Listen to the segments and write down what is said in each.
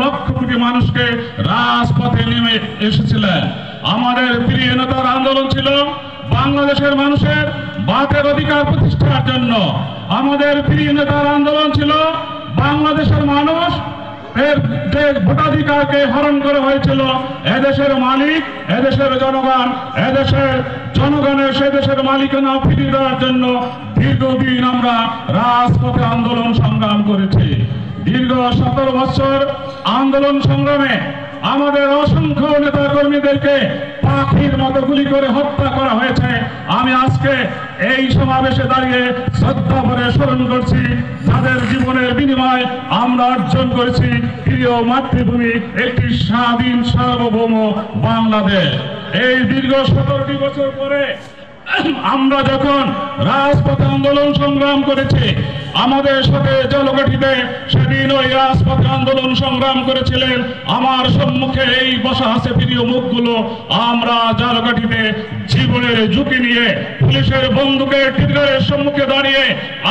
লক্ষ কোটি মানুষকে রাজপথে নেমে এসেছিলেন। আমাদের প্রিয় নেতার আন্দোলন ছিল বাংলাদেশের মানুষের বাকের অধিকার প্রতিষ্ঠার জন্য। আমাদের প্রিয় নেতার আন্দোলন ছিল বাংলাদেশের মানুষ এর যে ভোটাধিকারকে হরণ করা হয়েছিল, এদেশের মালিক, এদেশের জনগণ, এদেশের জনগণের সে দেশের মালিকানা ফিরিয়ে দেওয়ার জন্য দীর্ঘদিন আমরা রাজপথে আন্দোলন সংগ্রাম করেছি। দীর্ঘ 17 বছর আন্দোলন সংগ্রামে আমাদের অসংখ্য নেতা কর্মীদেরকে পাখির মতো গুলি করে হত্যা করা হয়েছে। আমি আজকে এই সমাবেশে দাঁড়িয়ে শ্রদ্ধা ভরে স্মরণ করছি যাদের জীবনের বিনিময় আমরা অর্জন করেছি প্রিয় মাতৃভূমি, একটি স্বাধীন সার্বভৌম বাংলাদেশ। এই দীর্ঘ 17টি বছর পরে আমরা যখন রাজপথে আন্দোলন সংগ্রাম করেছি, আমাদের সাথে জলকাঠিতে সেদিন ওই রাজপথে আন্দোলন সংগ্রাম করেছিলেন আমার সম্মুখে এই বসা আছে প্রিয় মুখগুলো। আমরা জলকাঠিতে জীবনের ঝুঁকি নিয়ে পুলিশের বন্দুকের টিরগারের সম্মুখে দাঁড়িয়ে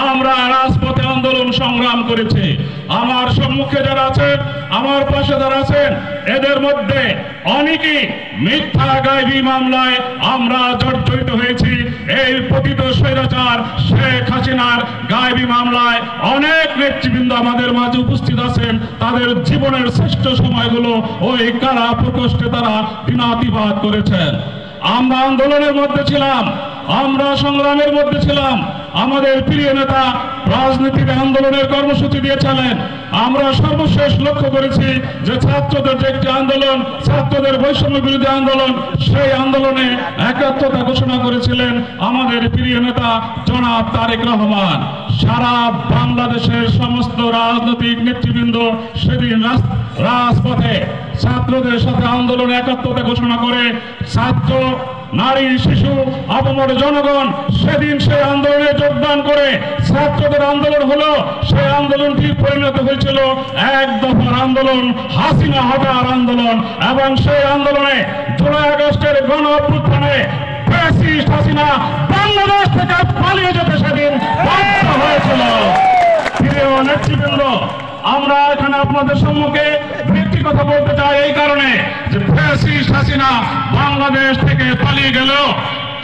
আমরা রাজপথে আন্দোলন সংগ্রাম করেছি। আমার সম্মুখে যারা আছেন, আমার পাশে যারা আছেন, এদের মধ্যে অনেকেই মিথ্যা গায়েবী মামলায় আমরা জর্জরিত হয়েছি। এই পতিত স্বৈরাচার শেখ হাসিনার গায়েবী মামলায় অনেক নেতৃবৃন্দ আমাদের মাঝে উপস্থিত আছেন। তাদের জীবনের শ্রেষ্ঠ সময়গুলো ওই কারা প্রকোষ্ঠে তারা দিনাতিপাত করেছেন। আমরা আন্দোলনের মধ্যে ছিলাম, আমরা সংগ্রামের মধ্যে ছিলাম। আমাদের প্রিয় নেতা রাজনীতিতে আন্দোলনের কর্মসূচি দিয়েছিলেন। আমরা সর্বশেষ লক্ষ্য করেছি যে ছাত্রদের যে একটি আন্দোলন, ছাত্রদের বৈষম্য বিরোধী আন্দোলন, সেই আন্দোলনে একাত্মতা ঘোষণা করেছিলেন আমাদের প্রিয় নেতা জনাব তারেক রহমান। সারা বাংলাদেশের সমস্ত রাজনৈতিক নেতৃবৃন্দ সেদিন রাজপথে ছাত্রদের সাথে আন্দোলনে একাত্মতা ঘোষণা করে ছাত্র, নারী, শিশু, আপামর জনগণ সেদিন সেই আন্দোলনে যোগদান করে ছাত্রদের আন্দোলন হলো। সেই আন্দোলনটি পরিণত হয়েছিল এক দফার আন্দোলন, হাসিনা হটার আন্দোলন। এবং সেই আন্দোলনে জুলাই আগস্টের গণ অভ্যুত্থানে ফ্যাসিস্ট হাসিনা বাংলাদেশ থেকে পালিয়ে যেতে সেদিন বাধ্য হয়েছিল। প্রিয় নেতৃবৃন্দ, আমরা এখানে আপনাদের সম্মুখে একটি কথা বলতে চাই এই কারণে যে ফ্যাসিস্ট হাসিনা বাংলাদেশ থেকে পালিয়ে গেল,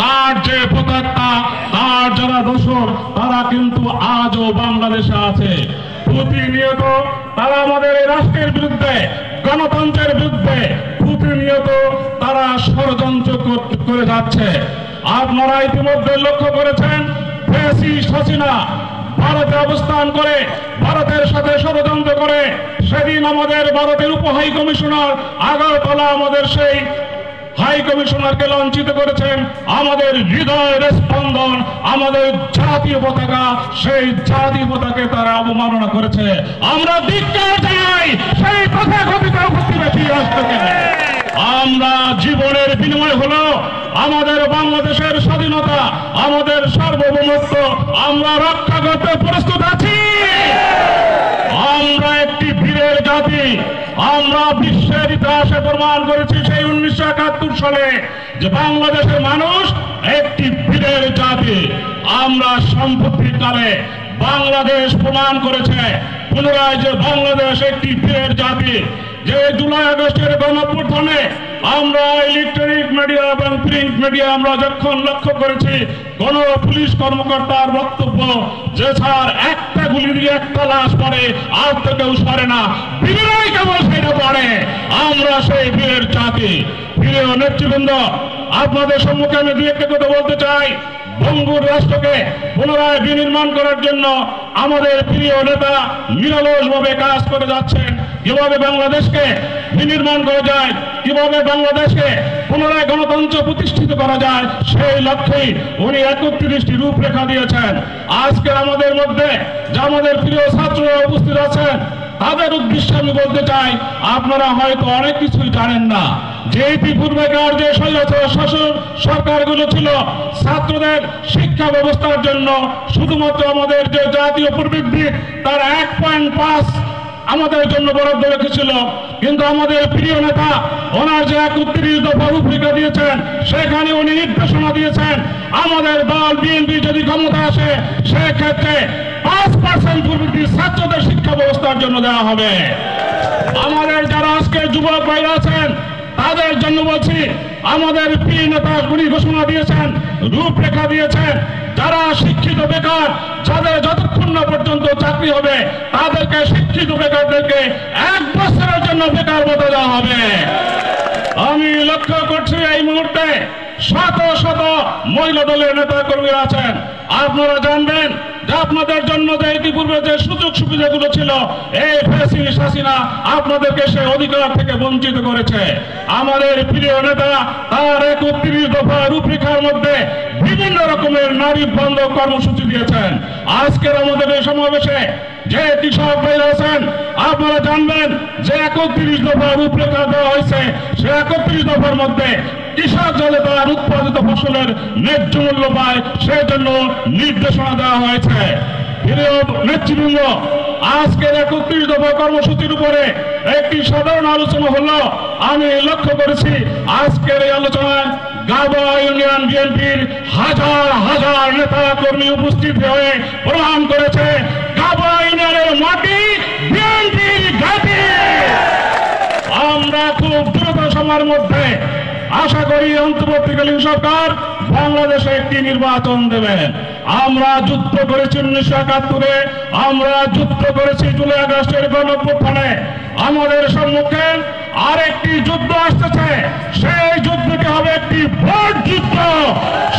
তার যে প্রতাত্মা, তার যারা দোসর, তারা কিন্তু আজও বাংলাদেশে আছে। প্রতিনিয়ত তারা আমাদের এই রাষ্ট্রের বিরুদ্ধে, গণতন্ত্রের বিরুদ্ধে প্রতিনিয়ত তারা ষড়যন্ত্র করে যাচ্ছে। আপনারা ইতিমধ্যে লক্ষ্য করেছেন ফ্যাসিস্ট হাসিনা ভারতে অবস্থান করে, ভারতের সাথে ষড়যন্ত্র করে সেদিন আমাদের ভারতের উপ হাই কমিশনার আগরতলা আমাদের সেই হাই কমিশনারকে লাঞ্ছিত করেছেন। আমাদের হৃদয়ের স্পন্দন, আমাদের জাতীয় পতাকা, সেই জাতীয় পতাকাকে তারা অবমাননা করেছে। আমরা ধিক্কার জানাই সেই তথাকথিত প্রতিবেশী রাষ্ট্রকে। আমরা জীবনের বিনিময় হলো আমাদের বাংলাদেশের স্বাধীনতা, আমাদের সার্বভৌমত্ব আমরা রক্ষা করতে প্রস্তুত আছি। আমরা একটি বীরের জাতি। আমরা বিশ্বের ইতিহাসে প্রমাণ করেছি সেই 1971 সালে যে বাংলাদেশের মানুষ একটি বীরের জাতি। আমরা সাম্প্রতিককালে বাংলাদেশ প্রমাণ করেছে পুনরায় যে বাংলাদেশ একটি বীরের জাতি। যে জুলাই আগস্টের গণঅভ্যুত্থানে আমরা ইলেকট্রনিক মিডিয়া এবং প্রিন্ট মিডিয়া আমরা যখন লক্ষ্য করেছি কোন পুলিশ কর্মকর্তার বক্তব্য যে স্যার একটা গুলি দিয়ে একটা লাশ পড়ে, আর তো কেউ সরে না, বীরেরাই কেবল সেটা পড়ে। আমরা সেই বীরের জাতি। প্রিয় নেতৃবৃন্দ, আপনাদের সম্মুখে আমি দুই একটা কথা বলতে চাই। ভঙ্গুর রাষ্ট্রকে পুনরায় বিনির্মাণ করার জন্য আমাদের প্রিয় নেতা নিরলসভাবে কাজ করে যাচ্ছেন। কিভাবে বাংলাদেশকে বিনির্মাণ করা যায়, কিভাবে বাংলাদেশকে পুনরায় গণতন্ত্র প্রতিষ্ঠিত করা যায়, সেই লক্ষ্যেই উনি 31টি রূপরেখা দিয়েছেন। আজকে আমাদের মধ্যে যে আমাদের প্রিয় ছাত্ররা উপস্থিত আছেন, তাদের উদ্দেশ্যে আমি বলতে চাই, আপনারা হয়তো অনেক কিছুই জানেন না যে পূর্বেকার যে শাসন সরকারগুলো ছিল ছাত্রদের শিক্ষা ব্যবস্থার জন্য শুধুমাত্র আমাদের যে জাতীয় প্রবৃদ্ধি তার 1.5 আমাদের জন্য বরাদ্দ রেখেছিল। কিন্তু আমাদের প্রিয় নেতা ওনার যে 31 দফা রূপরেখা দিয়েছেন, সেখানে উনি নির্দেশনা দিয়েছেন আমাদের দল বিএনপি যদি ক্ষমতা আসে সেক্ষেত্রে 5% প্রবৃদ্ধি ছাত্রদের শিক্ষা ব্যবস্থার জন্য দেওয়া হবে। আমাদের যারা আজকে যুবক ভাইরা আছেন তাদের জন্য বলছি, আমাদের প্রিয় নেতা গুলি ঘোষণা দিয়েছেন, রূপরেখা দিয়েছেন। যারা শিক্ষিত বেকার, যাদের যতক্ষণ না পর্যন্ত চাকরি হবে তাদেরকে শিক্ষিত বেকারদেরকে 1 বছরের জন্য বেকার ভাতা দেওয়া হবে। আমি লক্ষ্য করছি এই মুহূর্তে শত শত মহিলা দলের নেতা কর্মীরা আছেন। আপনারা জানবেন যে আপনাদের জন্য যে ইতিপূর্বে যে সুযোগ সুবিধাগুলো ছিল, এই ফ্যাসিস্ট হাসিনা আপনাদেরকে সেই অধিকার থেকে বঞ্চিত করেছে। আমাদের প্রিয় নেতা তার 31 দফা রূপরেখার মধ্যে বিভিন্ন রকমের নারী বন্ধ কর্মসূচি দিয়েছেন। আজকের আমাদের এই সমাবেশে যে কৃষক ভাইরা আছেন, আপনারা জানবেন যে 31 দফা রূপরেখা দেওয়া হয়েছে। সে 31 দফার মধ্যে কৃষক যাতে তার উৎপাদিত ফসলের ন্যায্য মূল্য পায় সেজন্য নির্দেশনা দেওয়া হয়েছে। প্রিয় নেতৃবৃন্দ, আজকের 31 দফা কর্মসূচির উপরে একটি সাধারণ আলোচনা হলো। আমি লক্ষ্য করেছি আজকের এই আলোচনায় গাবা ইউনিয়ন বিএনপির হাজার হাজার নেতা কর্মী উপস্থিত হয়ে প্রমাণ করেছে গাবা ইউনিয়নের মাটি বিএনপির ঘাঁটি। আমরা খুব দ্রুত সময়ের মধ্যে আশা করি অন্তর্বর্তীকালীন সরকার বাংলাদেশে একটি নির্বাচন দেবেন। আমরা যুদ্ধ করেছি 1971-এ, আমরা যুদ্ধ করেছি জুলাই আগস্টের গণঅভ্যুত্থানে। আমাদের সম্মুখে আরেকটি যুদ্ধ আসতেছে। সেই যুদ্ধটি হবে একটি বড় যুদ্ধ।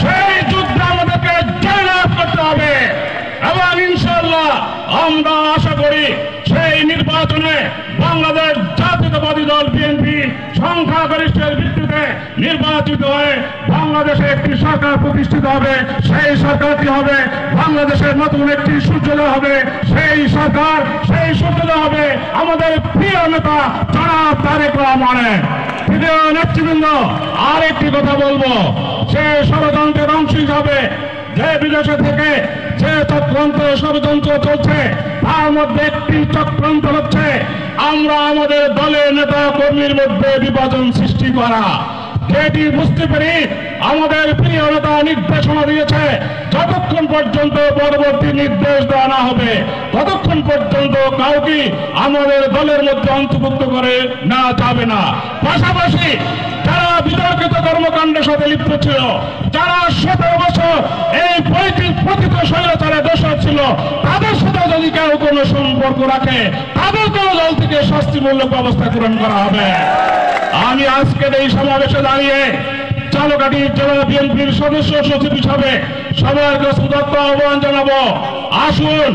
সেই যুদ্ধে আমাদেরকে জয়লাভ করতে হবে এবং ইনশাআল্লাহ আমরা আশা করি সেই নির্বাচনে বাংলাদেশ জাতীয়তাবাদী দল বিএনপি সংখ্যাগরিষ্ঠের ভিত্তিতে নির্বাচিত হয়ে বাংলাদেশে একটি সরকার প্রতিষ্ঠিত হবে। সেই সরকারটি হবে বাংলাদেশের নতুন একটি সূর্যোদয় হবে। সেই সরকার, সেই সূর্যোদয় হবে আমাদের প্রিয় নেতা জনাব তারেক রহমানের। প্রিয় নেতৃবৃন্দ, আর একটি কথা বলবো, সে ষড়যন্ত্রের অংশ হিসাবে যে বিদেশে থেকে যে চক্রান্ত ষড়যন্ত্র চলছে তার মধ্যে একটি চক্রান্ত হচ্ছে আমরা আমাদের দলের নেতা কর্মীর মধ্যে বিভাজন সৃষ্টি করা। যেটি বুঝতে পারি আমাদের প্রিয় নেতা নির্দেশনা দিয়েছে যতক্ষণ পর্যন্ত পরবর্তী নির্দেশ দেওয়া না হবে ততক্ষণ পর্যন্ত কাউকে আমাদের দলের মধ্যে অন্তর্ভুক্ত করে না যাবে না। পাশাপাশি যারা বিতর্কিত কর্মকাণ্ডের সাথে লিপ্ত ছিল, যারা 17 বছর এই পতিত স্বৈরাচারে দোষর ছিল, তাদের সাথে যদি কেউ কোনো সম্পর্ক রাখে তাদেরকেও দল থেকে শাস্তিমূলক ব্যবস্থা গ্রহণ করা হবে। আমি আজকের এই সমাবেশে দাঁড়িয়ে ঝালকাঠি জেলা বিএনপির সদস্য সচিব হিসাবে সবার কাছে আহ্বান জানাবো, আসুন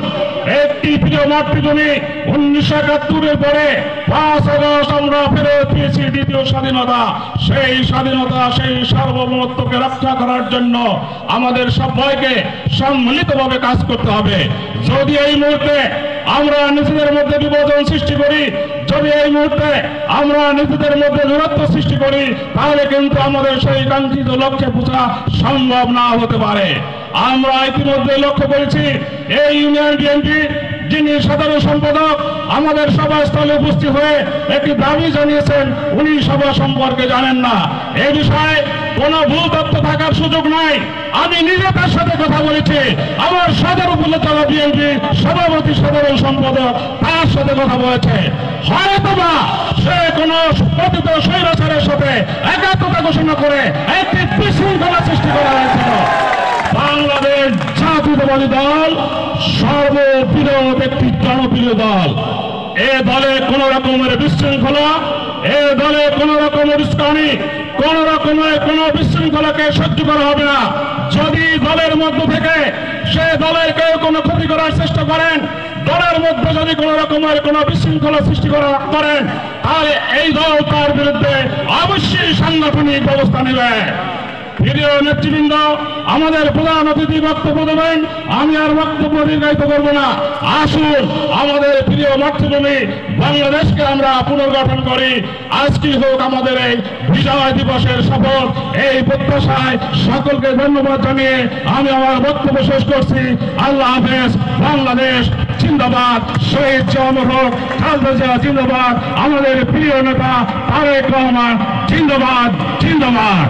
একটি প্রিয় মাতৃভূমি 1971-এর পরে 5 আগস্ট আমরা ফেরত পেয়েছি দ্বিতীয় স্বাধীনতা। সেই স্বাধীনতা, সেই সার্বভৌমত্বকে রক্ষা করার জন্য আমাদের সবাইকে সম্মিলিতভাবে কাজ করতে হবে। যদি এই মুহূর্তে আমরা নিজেদের মধ্যে বিভাজন সৃষ্টি করি, যদি এই মুহূর্তে আমরা নিজেদের মধ্যে দূরত্ব সৃষ্টি করি, তাহলে কিন্তু আমাদের সেই কাঙ্ক্ষিত লক্ষ্যে পৌঁছা সম্ভব না হতে পারে। আমরা ইতিমধ্যে লক্ষ্য করেছি এই ইউনিয়ন বিএনপি যিনি সাধারণ সম্পাদক আমাদের সভাস্থলে উপস্থিত হয়ে একটি দাবি জানিয়েছেন, উনি সভা সম্পর্কে জানেন না। এই বিষয়ে কোনো ভুল তথ্য থাকার সুযোগ নাই। আমি নিজে তার সাথে কথা বলেছি, আমার সদর উপজেলা বিএনপি সভাপতি সাধারণ সম্পাদক তার সাথে কথা বলেছে। হয়তোবা সে কোনো পতিত স্বৈরাচারের সাথে একাত্মতা ঘোষণা করে একটি বিশৃঙ্খলা সৃষ্টি করা হয়েছিল। বাংলাদেশ জাতীয়তাবাদী দল সর্ববৃহৎ একটি জনপ্রিয় দল। এ দলে কোন রকমের বিশৃঙ্খলা, এ দলে কোন রকমের উস্কানি, কোন রকমের কোন বিশৃঙ্খলাকে সহ্য করা হবে না। যদি দলের মধ্য থেকে সে দলের কেউ কোনো ক্ষতি করার চেষ্টা করেন, দলের মধ্যে যদি কোন রকমের কোন বিশৃঙ্খলা সৃষ্টি করেন, তাহলে এই দল তার বিরুদ্ধে অবশ্যই সাংগঠনিক ব্যবস্থা নেবে। প্রিয় নেতৃবৃন্দ, আমাদের প্রধান অতিথি বক্তব্য দেবেন, আমি আর বক্তব্য দীর্ঘায়িত করব না। আসুন আমাদের প্রিয় মাতৃভূমি বাংলাদেশকে আমরা পুনর্গঠন করি। আজকে হোক আমাদের এই বিজয় দিবসের শপথ। এই প্রত্যাশায় সকলকে ধন্যবাদ জানিয়ে আমি আমার বক্তব্য শেষ করছি। আল্লাহ হাফেজ। বাংলাদেশ জিন্দাবাদ। শহীদ জিয়াউর হক, খালেদা জিয়া জিন্দাবাদ। আমাদের প্রিয় নেতা তারেক রহমান জিন্দাবাদ, জিন্দাবাদ।